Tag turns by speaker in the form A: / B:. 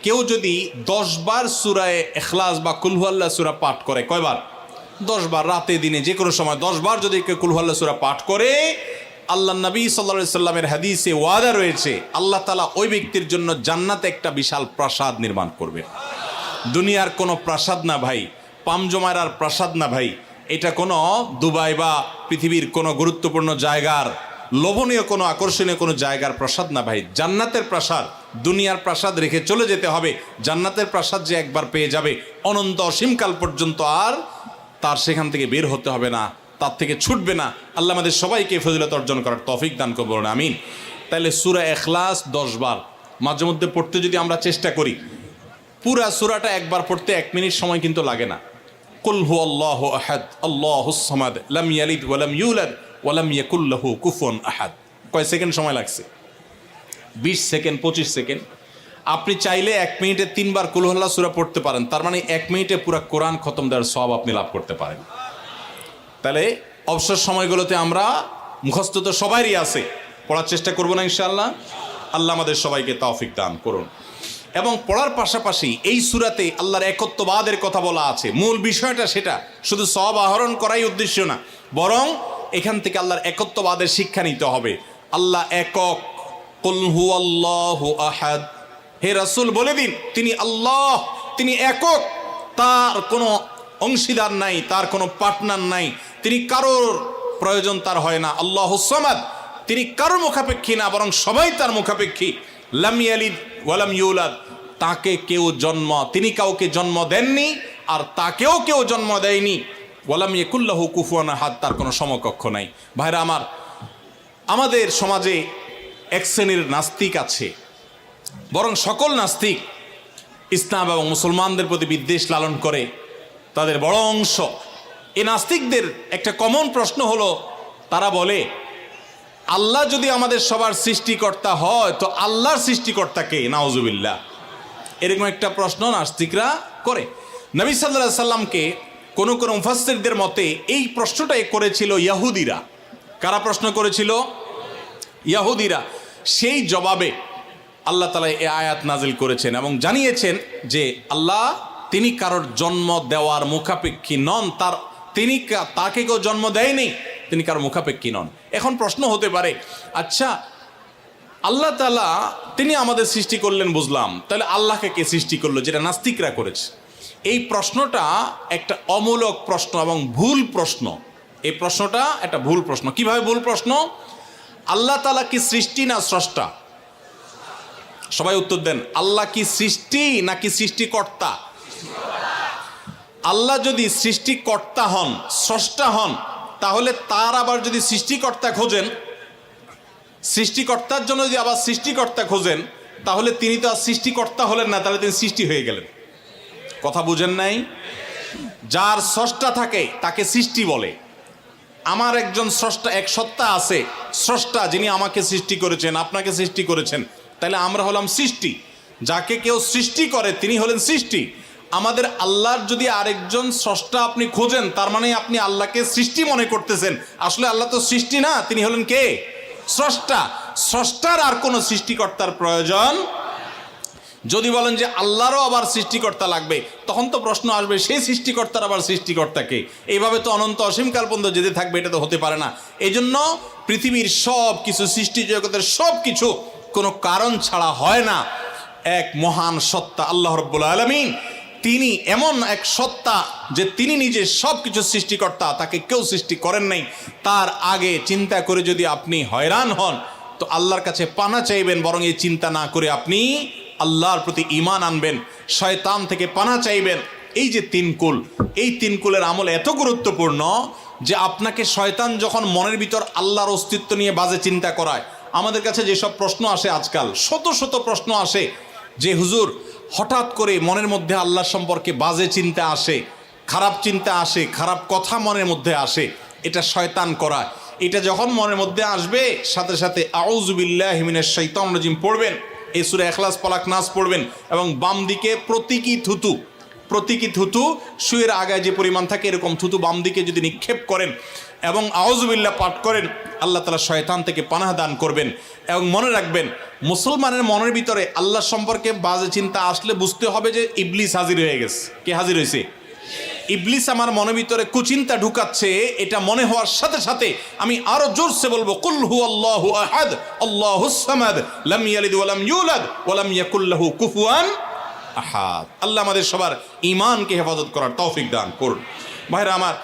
A: কেউ যদি 10 বার সূরায়ে ইখলাস বা কুল হুয়াল্লাহ সূরা পাঠ করে, কয়বার? 10 বার, রাতে দিনে যে কোনো সময় 10 বার যদি কেউ কুল হুয়াল্লাহ সূরা পাঠ করে, আল্লাহ নবী সাল্লাল্লাহু আলাইহি সাল্লামের হাদিসে ওয়াদা রয়েছে আল্লাহ তাআলা ওই ব্যক্তির জন্য জান্নাতে একটা বিশাল প্রাসাদ নির্মাণ করবে। দুনিয়ার কোনো প্রাসাদ না ভাই, পামজমারার প্রাসাদ না ভাই, এটা কোনো দুবাই বা পৃথিবীর কোনো গুরুত্বপূর্ণ জায়গার লোভনীয় কোনো আকর্ষণীয় কোনো জায়গার প্রাসাদ না ভাই, জান্নাতের প্রাসাদ। দুনিয়ার প্রাসাদ রেখে চলে যেতে হবে, জান্নাতের প্রাসাদ যে একবার পেয়ে যাবে অনন্ত অসীমকাল পর্যন্ত আর তার সেখান থেকে বের হতে হবে না, তার থেকে ছুটবে না। আল্লাহ আমাদের সবাইকে ফজিলত অর্জন করার তৌফিক দান করুন, বলুন আমিন। তাহলে সূরা ইখলাস 10 বার মাঝে মধ্যে পড়তে যদি আমরা চেষ্টা করি, পুরা সূরাটা একবার পড়তে 1 মিনিট সময় কিন্তু লাগে না। কুল হুয়াল্লাহু আহাদ আল্লাহুস সামাদ লাম ইয়ালিদ ওয়া লাম ইউলাদ ওয়া লাম ইয়াকুল লাহু কুফুয়ান আহাদ। কয় সেকেন্ড সময় লাগছে? 20 সেকেন্ড, 25 সেকেন্ড। আপনি চাইলে 1 মিনিটে 3 বার কুল হুয়াল্লাহ সূরা পড়তে পারেন, তার মানে 1 মিনিটে পুরো কোরআন খতম দেওয়ার সওয়াব আপনি লাভ করতে পারেন। তাহলে অবসর সময়গুলোতে আমরা মুখস্থ তো সবারই আছে, পড়ার চেষ্টা করব না ইনশাআল্লাহ। আল্লাহ আমাদের সবাইকে তৌফিক দান করুন। এবং পড়ার পাশাপাশি এই সূরাতে আল্লাহর একত্ববাদের কথা বলা আছে, মূল বিষয়টা সেটা, শুধু সওয়াব আহরণ করাই উদ্দেশ্য না, বরং এখান থেকে আল্লাহর একত্ববাদের শিক্ষা নিতে হবে। আল্লাহ একক, কুল হুয়াল্লাহু আহাদ, হে রাসূল বলে দিন তিনি আল্লাহ, তিনি একক, তার কোনো অংশীদার নাই, তার কোনো পার্টনার নাই, তিনি কারোর প্রয়োজন তার হয় না। আল্লাহুস সামাদ, তিনি কারোর মুখাপেক্ষী না, বরং সবাই তার মুখাপেক্ষী। লাম ইয়ালিদ ওয়া লাম ইউলাদ, তাকে কেউ জন্ম, তিনি কাউকে জন্ম দেননি আর তাকেও কেউ জন্ম দেয়নি। ওয়া লাম ইয়াকুল লাহু কুফুয়ান আহাদ, তার কোনো সমকক্ষ নাই। ভাইরা আমার, আমাদের সমাজে এক শ্রেণীর নাস্তিক আছে, বরং সকল নাস্তিক ইসলাম এবং মুসলমানদের প্রতি বিদ্বেষ লালন করে, তাদের বড় অংশ। এই নাস্তিকদের একটা কমন প্রশ্ন হলো, তারা বলে আল্লাহ যদি আমাদের সবার সৃষ্টিকর্তা হয় তো আল্লাহর সৃষ্টিকর্তা কে? নাউজুবিল্লাহ। এরকম একটা প্রশ্ন নাস্তিকরা করে। নবী সাল্লাল্লাহু আলাইহি সাল্লামকে কোন কোন মুফাসসিরদের মতে এই প্রশ্নটাই করেছিল ইহুদিরা। কারা প্রশ্ন করেছিল? ইহুদিরা। সেই জবাবে আল্লাহ তাআলা এই আয়াত নাজিল করেছেন এবং জানিয়েছেন যে আল্লাহ তিনি কারোর জন্ম দেওয়ার মুখাপেক্ষী নন, তাকে কেউ জন্ম দেয়নি, তিনি কারোর মুখাপেক্ষী নন। এখন প্রশ্ন হতে পারে, আচ্ছা আল্লাহ তাআলা তিনি আমাদের সৃষ্টি করলেন বুঝলাম, তাহলে আল্লাহকে কে সৃষ্টি করলো, যেটা নাস্তিকরা করেছে। এই প্রশ্নটা একটা অমূলক প্রশ্ন এবং ভুল প্রশ্ন। এই প্রশ্নটা একটা ভুল প্রশ্ন। কিভাবে ভুল প্রশ্ন? আল্লাহ তাআলা কি সৃষ্টি না স্রষ্টা? সবাই উত্তর দেন। আল্লাহ কি সৃষ্টি নাকি সৃষ্টিকর্তা? আল্লাহ যদি সৃষ্টিকর্তা হন, স্রষ্টা হন, তাহলে তার আবার যদি সৃষ্টিকর্তা খোঁজেন, সৃষ্টিকর্তার জন্য যদি আবার সৃষ্টিকর্তা খোঁজেন, তাহলে তিনি তো আর সৃষ্টিকর্তা হলেন না, তাহলে তিনি সৃষ্টি হয়ে গেলেন। কথা বুঝেন নাই? যার স্রষ্টা থাকে তাকে সৃষ্টি বলে। আমার একজন স্রষ্টা, এক সত্তা আছে, স্রষ্টা, যিনি আমাকে সৃষ্টি করেছেন, আপনাকে সৃষ্টি করেছেন, তাহলে আমরা হলাম সৃষ্টি। যাকে কেউ সৃষ্টি করে তিনি হলেন সৃষ্টি। আমাদের আল্লাহর যদি আরেকজন স্রষ্টা আপনি খোঁজেন, তার মানে আপনি আল্লাহকে সৃষ্টি মনে করতেছেন। আসলে আল্লাহ তো সৃষ্টি না, তিনি হলেন কে? স্রষ্টা। স্রষ্টার আর কোনো সৃষ্টিকর্তার প্রয়োজন। যদি বলেন যে আল্লাহরও আবার সৃষ্টিকর্তা লাগবে, তখন তো প্রশ্ন আসবে সেই সৃষ্টিকর্তার আবার সৃষ্টিকর্তাকে। এইভাবে তো অনন্ত অসীমকাল পর্যন্ত যেতে থাকবে, এটা তো হতে পারে না। এই জন্য পৃথিবীর সব কিছু, সৃষ্টি জগতের সব কিছু কোনো কারণ ছাড়া হয় না। এক মহান সত্তা আল্লাহ রাব্বুল আলামিন, তিনি এমন এক সত্তা যে তিনি নিজে সব কিছু সৃষ্টিকর্তা, তাকে কেউ সৃষ্টি করেন নাই। তার আগে চিন্তা করে যদি আপনি হয়রান হন তো আল্লাহর কাছে পানা চাইবেন, বরং এই চিন্তা না করে আপনি আল্লাহর প্রতি ঈমান আনবেন, শয়তান থেকে পানা চাইবেন। এই যে 3 কুল, এই 3 কুলের আমল এত গুরুত্বপূর্ণ যে আপনাকে শয়তান যখন মনের ভিতর আল্লাহর অস্তিত্ব নিয়ে বাজে চিন্তা করায়, আমাদের কাছে যেসব প্রশ্ন আসে আজকাল, শত শত প্রশ্ন আসে যে হুজুর হঠাৎ করে মনের মধ্যে আল্লাহ সম্পর্কে বাজে চিন্তা আসে, খারাপ চিন্তা আসে, খারাপ কথা মনের মধ্যে আসে, এটা শয়তান করায়। এটা যখন মনের মধ্যে আসবে, সাথে সাথে আউযু বিল্লাহি মিনাশ শাইতানির রাজিম পড়বেন, এই সূরা ইখলাস, ফালাক, নাস পড়বেন এবং বাম দিকে প্রতীকী থুতু, প্রতীকী থুতু শুয়ের আগায় যে পরিমাণ থাকে এরকম থুতু বাম দিকে যদি নিক্ষেপ করেন এবং আউযুবিল্লাহ পাঠ করেন, আল্লাহ তাআলা শয়তান থেকে পানাহ দান করবেন। এবং মনে রাখবেন, মুসলমানের মনের ভিতরে আল্লাহ সম্পর্কে বাজে চিন্তা আসলে বুঝতে হবে যে ইবলিস হাজির হয়ে গেছে। কে হাজির হয়েছে? ইবলিস আমার মনের ভিতরে কুচিন্তা ঢুকাচ্ছে। এটা মনে হওয়ার সাথে সাথে আমি আরো জোরসে বলবো, কুল হুয়াল্লাহু আহাদ আল্লাহুস সামাদ লাম ইয়ালিদ ওয়া লাম ইউলাদ ওয়া লাম ইয়াকুল লাহু কুফুয়ান আহাদ। আল্লাহ আমাদের সবার ঈমানকে হেফাজত করার তৌফিক দান করুন। ভাইরা আমার,